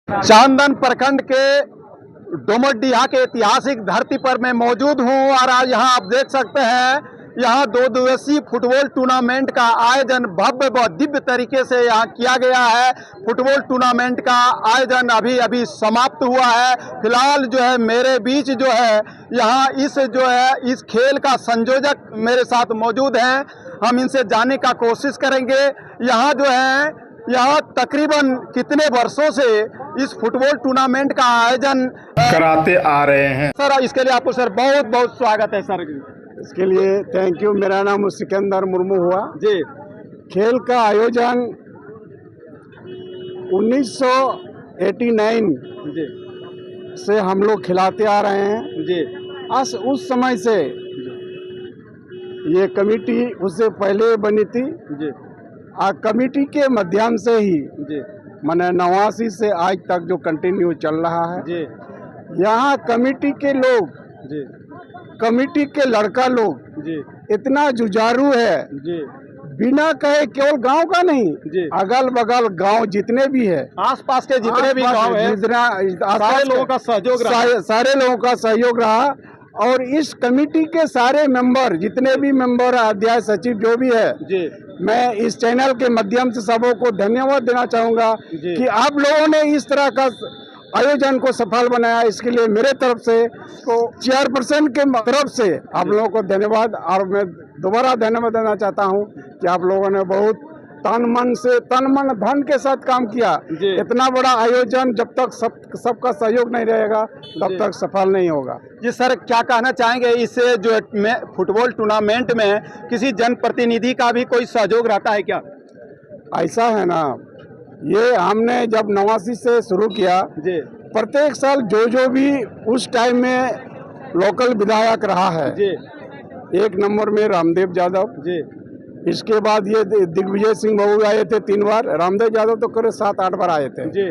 चांदन प्रखंड के डोमरडीहा के ऐतिहासिक धरती पर मैं मौजूद हूं और आज यहाँ आप देख सकते हैं यहाँ 2 दिवसीय फुटबॉल टूर्नामेंट का आयोजन भव्य व दिव्य तरीके से यहाँ किया गया है। फुटबॉल टूर्नामेंट का आयोजन अभी अभी समाप्त हुआ है। फिलहाल जो है मेरे बीच जो है यहाँ इस खेल का संयोजक मेरे साथ मौजूद हैं। हम इनसे जानने का कोशिश करेंगे यहाँ तकरीबन कितने वर्षों से इस फुटबॉल टूर्नामेंट का आयोजन कराते आ रहे हैं। सर इसके लिए आपको सर बहुत बहुत स्वागत है सर। इसके लिए थैंक यू। मेरा नाम सिकंदर मुर्मू हुआ जी। खेल का आयोजन 1989 जी से हम लोग खिलाते आ रहे हैं जी। उस समय से ये कमेटी उससे पहले बनी थी जी। कमेटी के माध्यम से ही जी मैंने 89 से आज तक जो कंटिन्यू चल रहा है जी। यहाँ कमेटी के लोग जी कमेटी के लड़का लोग जी इतना जुझारू है जी। बिना कहे केवल गांव का नहीं जी। अगल बगल गांव जितने भी है आसपास के जितने भी गांव हैं सारे लोगों का सहयोग रहा। सारे लोगों का सहयोग रहा और इस कमेटी के सारे मेंबर जितने भी मेंबर अध्यक्ष सचिव जो भी है जी। मैं इस चैनल के माध्यम से सबों को धन्यवाद देना चाहूँगा कि आप लोगों ने इस तरह का आयोजन को सफल बनाया। इसके लिए मेरे तरफ से तो चेयरपर्सन के तरफ से आप लोगों को धन्यवाद। और मैं दोबारा धन्यवाद देना चाहता हूं कि आप लोगों ने बहुत तन मन धन के साथ काम किया। इतना बड़ा आयोजन जब तक सबका सहयोग नहीं रहेगा तब तक सफल नहीं होगा। जी सर क्या कहना चाहेंगे इससे जो फुटबॉल टूर्नामेंट में किसी जनप्रतिनिधि का भी कोई सहयोग रहता है क्या? ऐसा है ना, ये हमने जब 89 से शुरू किया जी। प्रत्येक साल जो भी उस टाइम में लोकल विधायक रहा है जी। 1 नंबर में रामदेव यादव जी। इसके बाद ये दिग्विजय सिंह बाबू आए थे 3 बार। रामदेव यादव तो करीब 7-8 बार आए थे जी।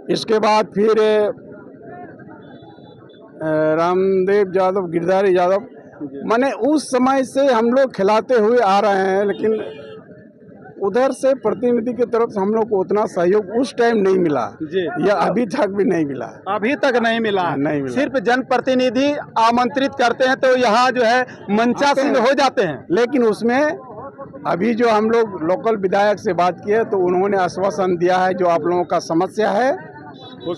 इसके बाद फिर रामदेव यादव गिरधारी यादव माने उस समय से हम लोग खिलाते हुए आ रहे हैं। लेकिन उधर से प्रतिनिधि की तरफ से हम लोग को उतना सहयोग उस टाइम नहीं मिला जी। या अभी तक भी नहीं मिला। अभी तक नहीं मिला। सिर्फ जनप्रतिनिधि आमंत्रित करते हैं तो यहाँ जो है मंचासीन हो जाते हैं। लेकिन उसमें अभी जो हम लोग लोकल विधायक से बात किए तो उन्होंने आश्वासन दिया है जो आप लोगों का समस्या है वो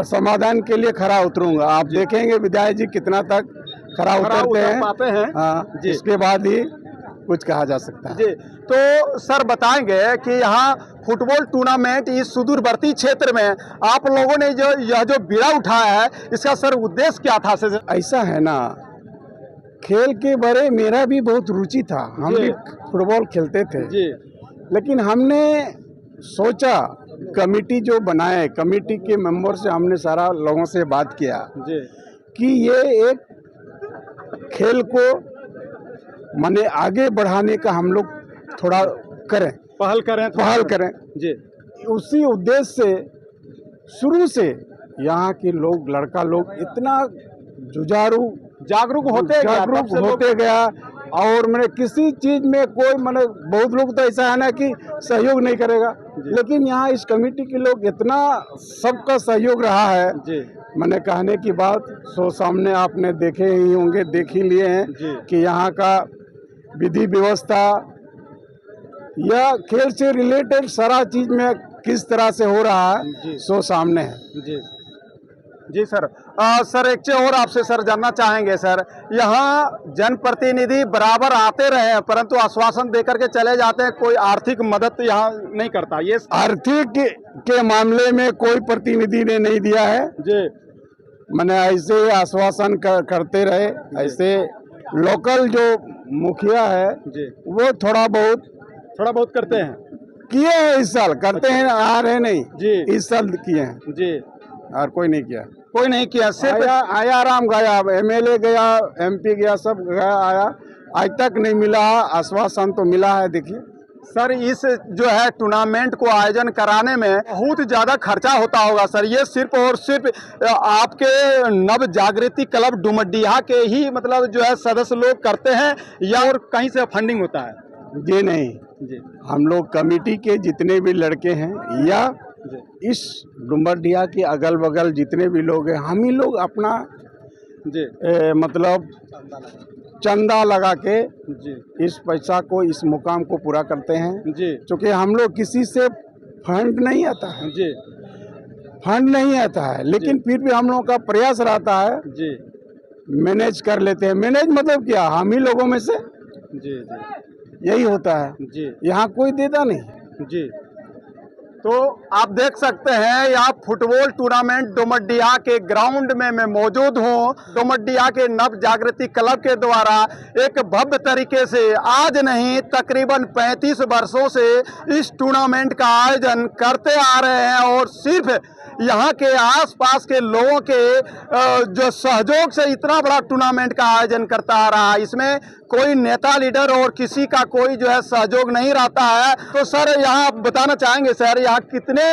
समाधान के लिए खरा उतरूंगा। आप देखेंगे विधायक जी कितना तक खरा उतरते हैं। हाँ, इसके बाद ही कुछ कहा जा सकता है। जी तो सर बताएंगे कि यहाँ फुटबॉल टूर्नामेंट इस सुदूरवर्ती क्षेत्र में आप लोगों ने यह जो बीड़ा उठाया है इसका सर उद्देश्य क्या था? ऐसा है ना, खेल के बारे मेरा भी बहुत रुचि था। हम भी फुटबॉल खेलते थे जी। लेकिन हमने सोचा कमेटी जो बनाए कमेटी के मेंबर से हमने सारा लोगों से बात किया जी कि ये एक खेल को माने आगे बढ़ाने का हम लोग थोड़ा पहल करें जी। उसी उद्देश्य से शुरू से यहाँ के लोग लड़का लोग इतना जागरूक होते गया। और मैंने किसी चीज में कोई मैंने बहुत लोग तो ऐसा है ना कि सहयोग नहीं करेगा, लेकिन यहाँ इस कमेटी के लोग इतना सबका सहयोग रहा है जी। मैंने कहने की बात सो सामने आपने देखे ही होंगे, देख ही लिए हैं कि यहाँ का विधि व्यवस्था या खेल से रिलेटेड सारा चीज में किस तरह से हो रहा है सो सामने है जी। जी सर। सर एक चीज और आपसे सर जानना चाहेंगे सर, यहाँ जनप्रतिनिधि बराबर आते रहे हैं परंतु आश्वासन देकर के चले जाते हैं, कोई आर्थिक मदद यहाँ नहीं करता। ये आर्थिक के मामले में कोई प्रतिनिधि ने नहीं दिया है जी। मैंने ऐसे आश्वासन करते रहे। ऐसे लोकल जो मुखिया है जी वो थोड़ा बहुत करते हैं, किए हैं इस साल, करते हैं आ रहे नहीं जी। इस साल किए हैं जी और कोई नहीं किया। सिर्फ आया आराम गया, MLA गया, MP गया, सब गया आया, आज तक नहीं मिला। आश्वासन तो मिला है। देखिए सर इस जो है टूर्नामेंट को आयोजन कराने में बहुत ज़्यादा खर्चा होता होगा सर। ये सिर्फ और सिर्फ आपके नव जागृति क्लब डुमरडीहा के ही मतलब जो है सदस्य लोग करते हैं या और कहीं से फंडिंग होता है? जी नहीं जी, हम लोग कमेटी के जितने भी लड़के हैं या इस डुमरडिया के अगल बगल जितने भी लोग हैं, हम ही लोग अपना जी मतलब चंदा लगा के जी इस पैसा को, इस मुकाम को पूरा करते हैं। जी क्योंकि हम लोग किसी से फंड नहीं आता है, जी फंड नहीं आता है, लेकिन फिर भी हम लोगों का प्रयास रहता है, जी मैनेज कर लेते हैं। मैनेज मतलब क्या, हम ही लोगों में से जी जी यही होता है, जी यहाँ कोई देता नहीं। जी। तो आप देख सकते हैं यहाँ फुटबॉल टूर्नामेंट डोमरडिया के ग्राउंड में मैं मौजूद हूँ। डोमरडिया के नव जागृति क्लब के द्वारा एक भव्य तरीके से आज नहीं तकरीबन 35 वर्षों से इस टूर्नामेंट का आयोजन करते आ रहे हैं और सिर्फ यहाँ के आसपास के लोगों के जो सहयोग से इतना बड़ा टूर्नामेंट का आयोजन करता आ रहा है। इसमें कोई नेता लीडर और किसी का कोई जो है सहयोग नहीं रहता है। तो सर यहाँ आप बताना चाहेंगे सर, यहाँ कितने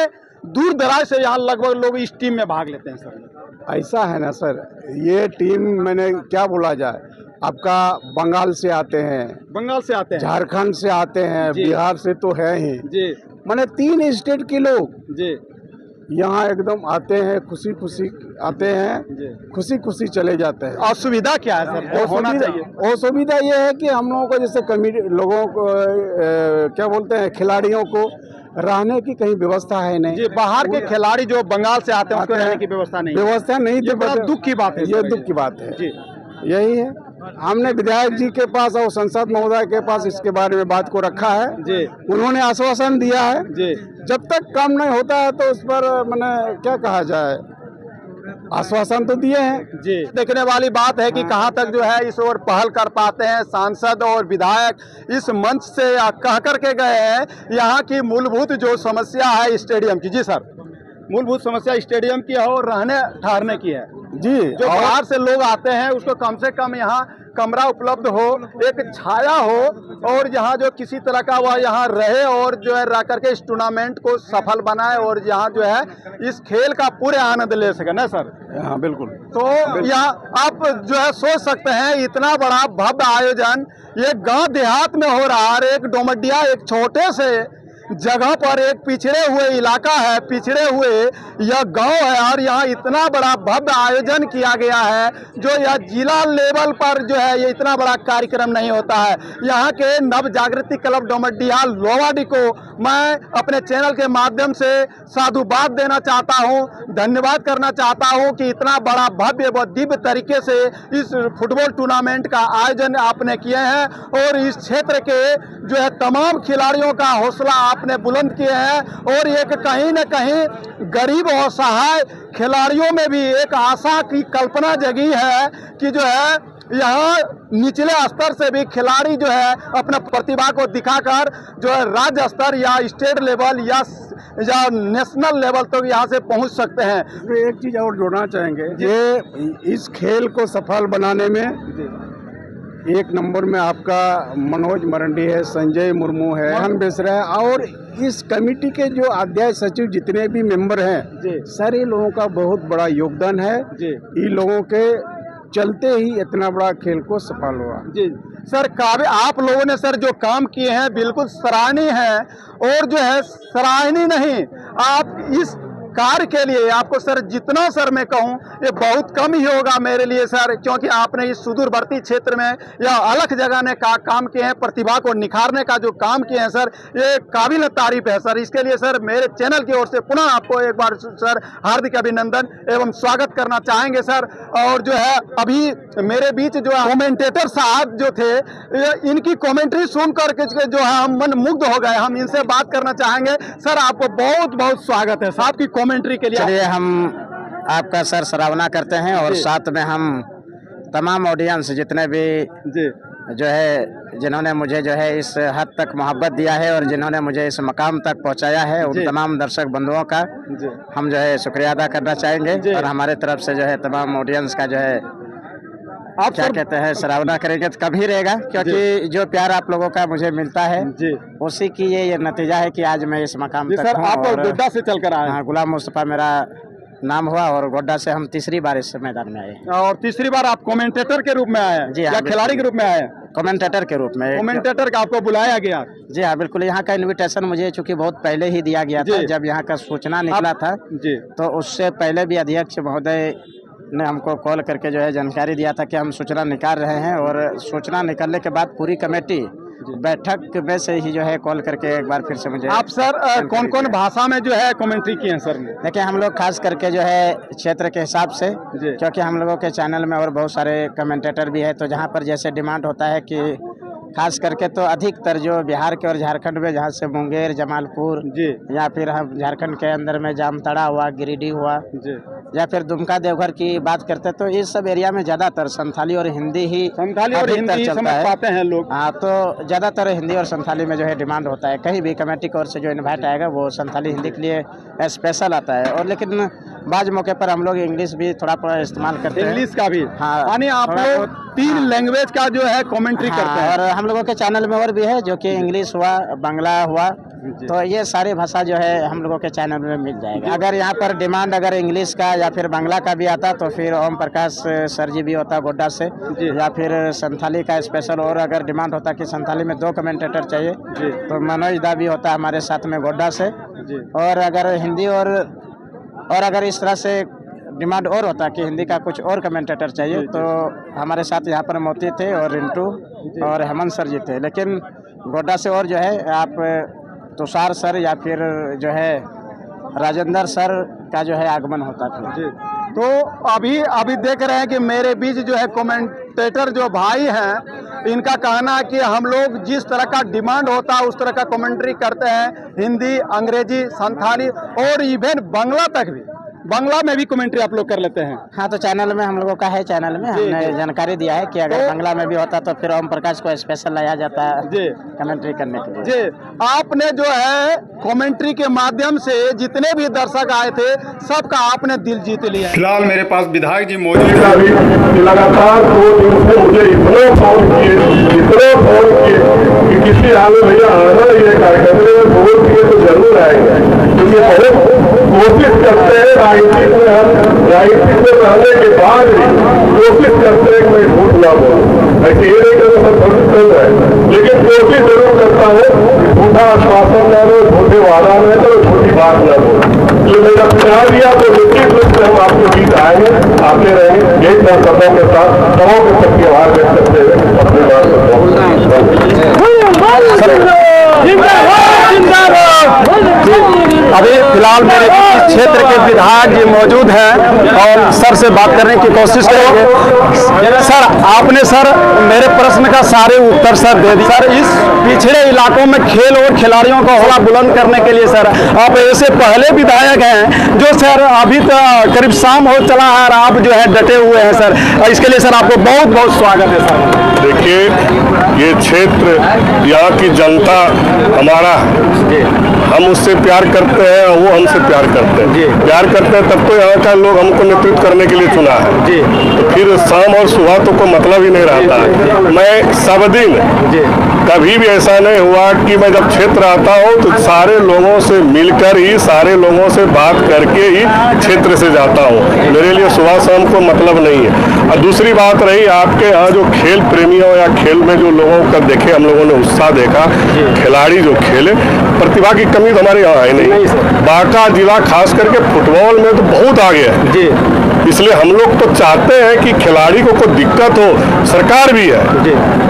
दूर दराज से यहाँ लगभग लोग इस टीम में भाग लेते हैं सर? ऐसा है ना सर, ये टीम मैंने क्या बोला जाए, आपका बंगाल से आते हैं, बंगाल से आते हैं, झारखंड से आते हैं, जी। बिहार से तो है ही जी मैंने 3 स्टेट के लोग जी यहाँ एकदम आते हैं, खुशी खुशी आते हैं, जी। खुशी खुशी चले जाते हैं। असुविधा क्या है सर? और होना सुविधा, चाहिए। और सुविधा ये है कि हम लोगों को जैसे कमिटी लोगों को क्या बोलते हैं, खिलाड़ियों को रहने की कहीं व्यवस्था है नहीं। जी, बाहर के खिलाड़ी जो बंगाल से आते हैं उनको आते हैं, रहने की व्यवस्था नहीं है। व्यवस्था नहीं ये थी, बड़ा दुख की बात है ये सर। दुख की बात है जी यही है। हमने विधायक जी के पास और सांसद महोदय के पास इसके बारे में बात को रखा है, जी उन्होंने आश्वासन दिया है। जी जब तक काम नहीं होता है तो उस पर मैंने क्या कहा जाए, आश्वासन तो दिए हैं। जी। देखने वाली बात है कि कहाँ तक जो है इस ओर पहल कर पाते हैं सांसद और विधायक। इस मंच से कह करके गए हैं यहाँ की मूलभूत जो समस्या है स्टेडियम की। जी सर, मूलभूत समस्या स्टेडियम की है और रहने ठहरने की है। जी, जो और बाहर से लोग आते हैं उसको कम से कम यहाँ कमरा उपलब्ध हो, एक छाया हो और यहाँ जो किसी तरह का वह यहाँ रहे और जो है रह करके इस टूर्नामेंट को सफल बनाए और यहाँ जो है इस खेल का पूरे आनंद ले सके ना सर। हाँ बिल्कुल। तो यहाँ आप जो है सोच सकते हैं इतना बड़ा भव्य आयोजन ये गांव देहात में हो रहा है और एक डोमरडिया एक छोटे से जगह पर एक पिछड़े हुए इलाका है, पिछड़े हुए यह गांव है और यहाँ इतना बड़ा भव्य आयोजन किया गया है जो यह जिला लेवल पर जो है ये इतना बड़ा कार्यक्रम नहीं होता है। यहाँ के नव जागृति क्लब डोमरडिया लोवाडी को मैं अपने चैनल के माध्यम से साधुवाद देना चाहता हूँ, धन्यवाद करना चाहता हूँ कि इतना बड़ा भव्य व दिव्य तरीके से इस फुटबॉल टूर्नामेंट का आयोजन आपने किए हैं और इस क्षेत्र के जो है तमाम खिलाड़ियों का हौसला आपने बुलंद किए हैं और एक कहीं न कहीं गरीब और सहाय खिलाड़ियों में भी एक आशा की कल्पना जगी है कि जो है यहाँ निचले स्तर से भी खिलाड़ी जो है अपना प्रतिभा को दिखाकर जो है राज्य स्तर या स्टेट लेवल या नेशनल लेवल तक तो यहाँ से पहुँच सकते हैं। तो एक चीज और जोड़ना चाहेंगे, ये इस खेल को सफल बनाने में एक नंबर में आपका मनोज मरंडी है, संजय मुर्मू है, मोहन बेसरा है और इस कमेटी के जो अध्यक्ष सचिव जितने भी मेंबर हैं जी। सारे लोगों का बहुत बड़ा योगदान है जी। इन लोगों के चलते ही इतना बड़ा खेल को सफल हुआ। जी सर, काबिल आप लोगों ने सर जो काम किए हैं बिल्कुल सराहनीय है और जो है सराहनीय नहीं, आप इस कार्य के लिए आपको सर जितना सर मैं कहूँ ये बहुत कम ही होगा मेरे लिए सर, क्योंकि आपने इस सुदूरवर्ती क्षेत्र में या अलग जगह ने काम किए हैं, प्रतिभा को निखारने का जो काम किए हैं सर ये काबिल तारीफ है सर। इसके लिए सर मेरे चैनल की ओर से पुनः आपको एक बार सर हार्दिक अभिनंदन एवं स्वागत करना चाहेंगे सर। और जो है अभी मेरे बीच जो कमेंटेटर साहब जो थे इनकी कॉमेंट्री सुन करके जो है हम मन मुग्ध हो गए, हम इनसे बात करना चाहेंगे। सर आपको बहुत बहुत स्वागत है साहब की कमेंट्री के लिए। चलिए हम आपका सर सराहना करते हैं और साथ में हम तमाम ऑडियंस जितने भी जी जो है जिन्होंने मुझे जो है इस हद तक मोहब्बत दिया है और जिन्होंने मुझे इस मकाम तक पहुंचाया है उन तमाम दर्शक बंधुओं का जी हम जो है शुक्रिया अदा करना चाहेंगे और हमारे तरफ से जो है तमाम ऑडियंस का जो है आप क्या कहते हैं सराहना करेंगे तो कम ही रहेगा, क्योंकि जो प्यार आप लोगों का मुझे मिलता है जी उसी की ये नतीजा है कि आज मैं इस मकाम जी तक सर हूं। आप और गोड्डा से चल कर आए हाँ, गुलाम मुस्तफा मेरा नाम हुआ और गोड्डा से हम तीसरी बार इस मैदान में आए। और तीसरी बार आप कमेंटेटर के रूप में आए हैं जी हाँ, या खिलाड़ी के रूप में आए हैं? कमेंटेटर के रूप में। कमेंटेटर का आपको बुलाया गया? जी हाँ, बिल्कुल। यहाँ का इनविटेशन मुझे चूंकि बहुत पहले ही दिया गया था, जब यहाँ का सूचना निकला था जी, तो उससे पहले भी अध्यक्ष महोदय ने हमको कॉल करके जो है जानकारी दिया था कि हम सूचना निकाल रहे हैं, और सूचना निकलने के बाद पूरी कमेटी बैठक में से ही जो है कॉल करके एक बार फिर से मुझे। आप सर कौन कौन भाषा में जो है कमेंट्री किए हैं सर? देखिए, हम लोग खास करके जो है क्षेत्र के हिसाब से, क्योंकि हम लोगों के चैनल में और बहुत सारे कमेंटेटर भी है, तो जहाँ पर जैसे डिमांड होता है कि खास करके तो अधिकतर जो बिहार के और झारखंड में, जहाँ से मुंगेर, जमालपुर जी, या फिर हम झारखंड के अंदर में जामताड़ा हुआ, गिरिडीह हुआ जी, या फिर दुमका देवघर की बात करते हैं, तो इस सब एरिया में ज़्यादातर संथाली और हिंदी ही समझ पाते हैं लोग। हाँ, तो ज़्यादातर हिंदी और संथाली में जो है डिमांड होता है। कहीं भी कमेटी की ओर से जो इन्वाइट आएगा वो संथाली हिंदी के लिए स्पेशल आता है, और लेकिन बाज़ मौके पर हम लोग इंग्लिश भी थोड़ा इस्तेमाल करते हैं। इंग्लिश का भी? हाँ, यानी आप लोग 3 लैंग्वेज का जो है कमेंट्री करते हैं? और हम लोगों के चैनल में और भी है, जो कि इंग्लिश हुआ, बांग्ला हुआ, तो ये सारी भाषा जो है हम लोगों के चैनल में मिल जाएगा। अगर यहाँ पर डिमांड अगर इंग्लिश का या फिर बांग्ला का भी आता तो फिर ओम प्रकाश सर जी भी होता गोड्डा से, या फिर संथाली का स्पेशल, और अगर डिमांड होता कि संथाली में 2 कमेंटेटर चाहिए तो मनोज दा भी होता हमारे साथ में गोड्डा से। और अगर हिंदी और अगर इस तरह से डिमांड और होता कि हिंदी का कुछ और कमेंटेटर चाहिए तो हमारे साथ यहाँ पर मोती थे और रिंटू और हेमंत सर जी थे। लेकिन गोड्डा से और जो है आप तुषार सर या फिर जो है राजेंद्र सर का जो है आगमन होता था। तो अभी देख रहे हैं कि मेरे बीच जो है कमेंटेटर जो भाई हैं, इनका कहना है कि हम लोग जिस तरह का डिमांड होता है उस तरह का कमेंट्री करते हैं, हिंदी, अंग्रेजी, संथाली और इवन बांग्ला तक भी। बांग्ला में भी कमेंट्री आप लोग कर लेते हैं? हाँ, तो चैनल में हम लोगों का है, चैनल में हमने जानकारी दिया है कि अगर बांग्ला में भी होता तो फिर ओम प्रकाश को स्पेशल लाया जाता है जी कमेंट्री करने के लिए। जी, आपने जो है कमेंट्री के माध्यम से जितने भी दर्शक आए थे सबका आपने दिल जीत लिया। फिलहाल मेरे पास विधायक जी मौजूद हैं। लगातार 2 दिन से मुझे इतने फोन किए कि किसी हाल में भैया आना ही है कार्यक्रम में, फोन किए तो जरूर आएंगे, क्योंकि बहुत कोशिश करते हैं राजनीति में, हम राजनीति में रहने के बाद भी कोशिश करते हैं कि मैं झूठ ना बोलूं। ऐसे ये नहीं करना सब चल रहा है, लेकिन कोशिश जरूर करता हूँ झूठा आश्वासन न लो, झूठे वादा न करो, झूठी बात न बोलो। जो मेरा प्यार दिया तो निश्चित रूप से हम आपके बीच आएंगे, आते रहेंगे, एक शब्दों के साथ सबों के सबके आभार व्यक्त करते हुए अपनी बात अभी फिलहाल मेरे क्षेत्र के विधायक जी मौजूद हैं और सर से बात करने की कोशिश करेंगे। सर, आपने सर मेरे प्रश्न का सारे उत्तर सर दे दिए। सर, इस पिछड़े इलाकों में खेल और खिलाड़ियों को हौसला बुलंद करने के लिए सर आप ऐसे पहले विधायक हैं जो सर अभी तो करीब शाम हो चला है और आप जो है डटे हुए हैं सर, इसके लिए सर आपको बहुत बहुत स्वागत है सर। देखिए, ये क्षेत्र यहाँ की जनता हमारा है, हम उससे प्यार करते हैं और वो हमसे प्यार करते हैं। प्यार करते हैं तब तो यहाँ का लोग हमको नेतृत्व करने के लिए चुना है जी। तो फिर शाम और सुबह तो कोई मतलब ही नहीं रहता है। मैं सब दिन कभी भी ऐसा नहीं हुआ कि मैं जब क्षेत्र आता हूँ तो सारे लोगों से मिलकर ही, सारे लोगों से बात करके ही क्षेत्र से जाता हूँ। मेरे लिए सुबह शाम को मतलब नहीं है। और दूसरी बात रही आपके यहाँ जो खेल प्रेमियों या खेल में जो लोगों का देखे, हम लोगों ने उत्साह देखा, खिलाड़ी जो खेले, प्रतिभा की कमी तो हमारे यहाँ है नहीं। बांका जिला खास करके फुटबॉल में तो बहुत आगे है जी। इसलिए हम लोग तो चाहते हैं कि खिलाड़ी को कोई दिक्कत हो, सरकार भी है,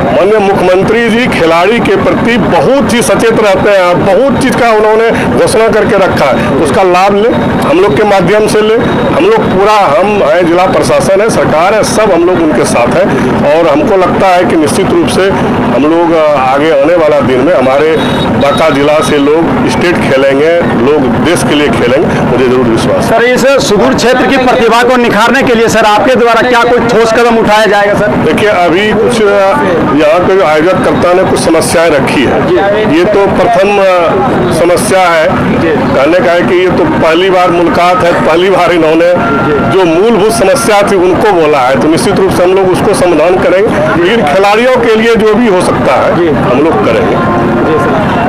माननीय मुख्यमंत्री जी खिलाड़ी के प्रति बहुत ही सचेत रहते हैं, बहुत चीज का उन्होंने घोषणा करके रखा है, उसका लाभ ले, हम लोग के माध्यम से ले। हम लोग पूरा, हम है, जिला प्रशासन है, सरकार है, सब हम लोग उनके साथ हैं। और हमको लगता है कि निश्चित रूप से हम लोग आगे आने वाला दिन में हमारे बांका जिला से लोग स्टेट खेलेंगे, लोग देश के लिए खेलेंगे, मुझे जरूर विश्वास। सर, इस सुदूर क्षेत्र की प्रतिभा को निखारने के लिए सर आपके द्वारा क्या कोई ठोस कदम उठाया जाएगा सर? देखिए, अभी कुछ यहाँ के आयोजक कर्ता ने कुछ समस्याएं रखी है। ये तो प्रथम समस्या है, कहने का है कि ये तो पहली बार मुलाकात है, पहली बार इन्होंने जो मूलभूत समस्या थी उनको बोला है, तो निश्चित रूप से हम लोग उसको समाधान करेंगे। लेकिन खिलाड़ियों के लिए जो भी हो सकता है हम लोग करेंगे।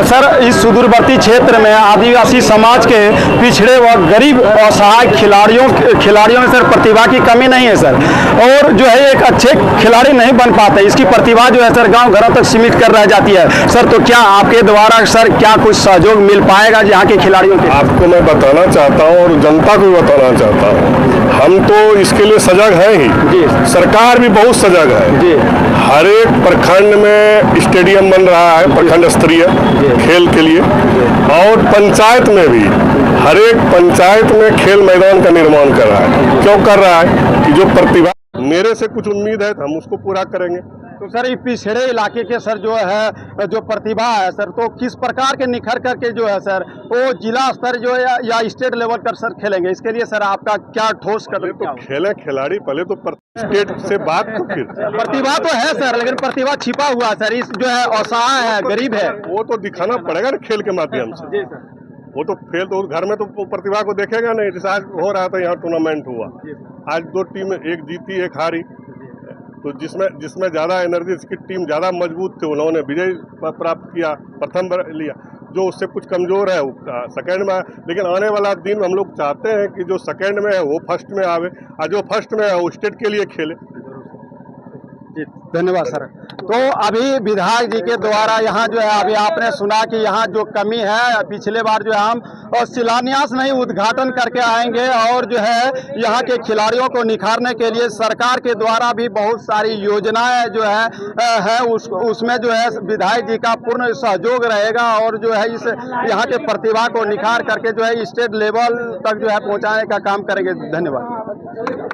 सर, इस सुदूरवर्ती क्षेत्र में आदिवासी समाज के पिछड़े व गरीब असहाय खिलाड़ियों में सर प्रतिभा की कमी नहीं है सर, और जो है एक अच्छे खिलाड़ी नहीं बन पाते, इसकी प्रतिभा जो है सर गांव घरों तक सीमित कर रह जाती है सर। तो क्या आपके द्वारा सर क्या कुछ सहयोग मिल पाएगा यहाँ के खिलाड़ियों के? आपको मैं बताना चाहता हूँ और जनता को भी बताना चाहता हूँ, हम तो इसके लिए सजग हैं ही जी। सरकार भी बहुत सजग है जी। हर एक प्रखंड में स्टेडियम बन रहा है, प्रखंड स्तरीय खेल के लिए, और पंचायत में भी हर एक पंचायत में खेल मैदान का निर्माण कर रहा है। क्यों कर रहा है कि जो प्रतिभा मेरे से कुछ उम्मीद है तो हम उसको पूरा करेंगे। तो सर ये पिछड़े इलाके के सर जो है जो प्रतिभा है सर, तो किस प्रकार के निखर करके जो है सर वो जिला स्तर जो है या स्टेट लेवल पर सर खेलेंगे, इसके लिए सर आपका क्या ठोस कदम? तो खेले खिलाड़ी पहले तो स्टेट से बात, तो फिर प्रतिभा तो है सर, लेकिन प्रतिभा छिपा हुआ है सर, इस जो है असहाय है, गरीब है, वो तो दिखाना पड़ेगा ना खेल के माध्यम से। जी सर। वो तो खेल तो घर में तो प्रतिभा को देखेगा नहीं। जैसे आज हो रहा था यहाँ टूर्नामेंट हुआ, आज 2 टीम, एक जीती एक हारी, तो जिसमें ज़्यादा एनर्जी, जिसकी टीम ज़्यादा मजबूत थी उन्होंने विजय प्राप्त किया, प्रथम लिया। जो उससे कुछ कमज़ोर है वो सेकंड में। लेकिन आने वाला दिन हम लोग चाहते हैं कि जो सेकंड में है वो फर्स्ट में आवे, और जो फर्स्ट में है वो स्टेट के लिए खेले। धन्यवाद सर। तो अभी विधायक जी के द्वारा यहाँ जो है अभी आपने सुना कि यहाँ जो कमी है, पिछले बार जो है हम शिलान्यास नहीं उद्घाटन करके आएंगे, और जो है यहाँ के खिलाड़ियों को निखारने के लिए सरकार के द्वारा भी बहुत सारी योजनाएं जो है उसमें जो है विधायक जी का पूर्ण सहयोग रहेगा, और जो है इस यहाँ के प्रतिभा को निखार करके जो है स्टेट लेवल तक जो है पहुँचाने का काम करेंगे। धन्यवाद।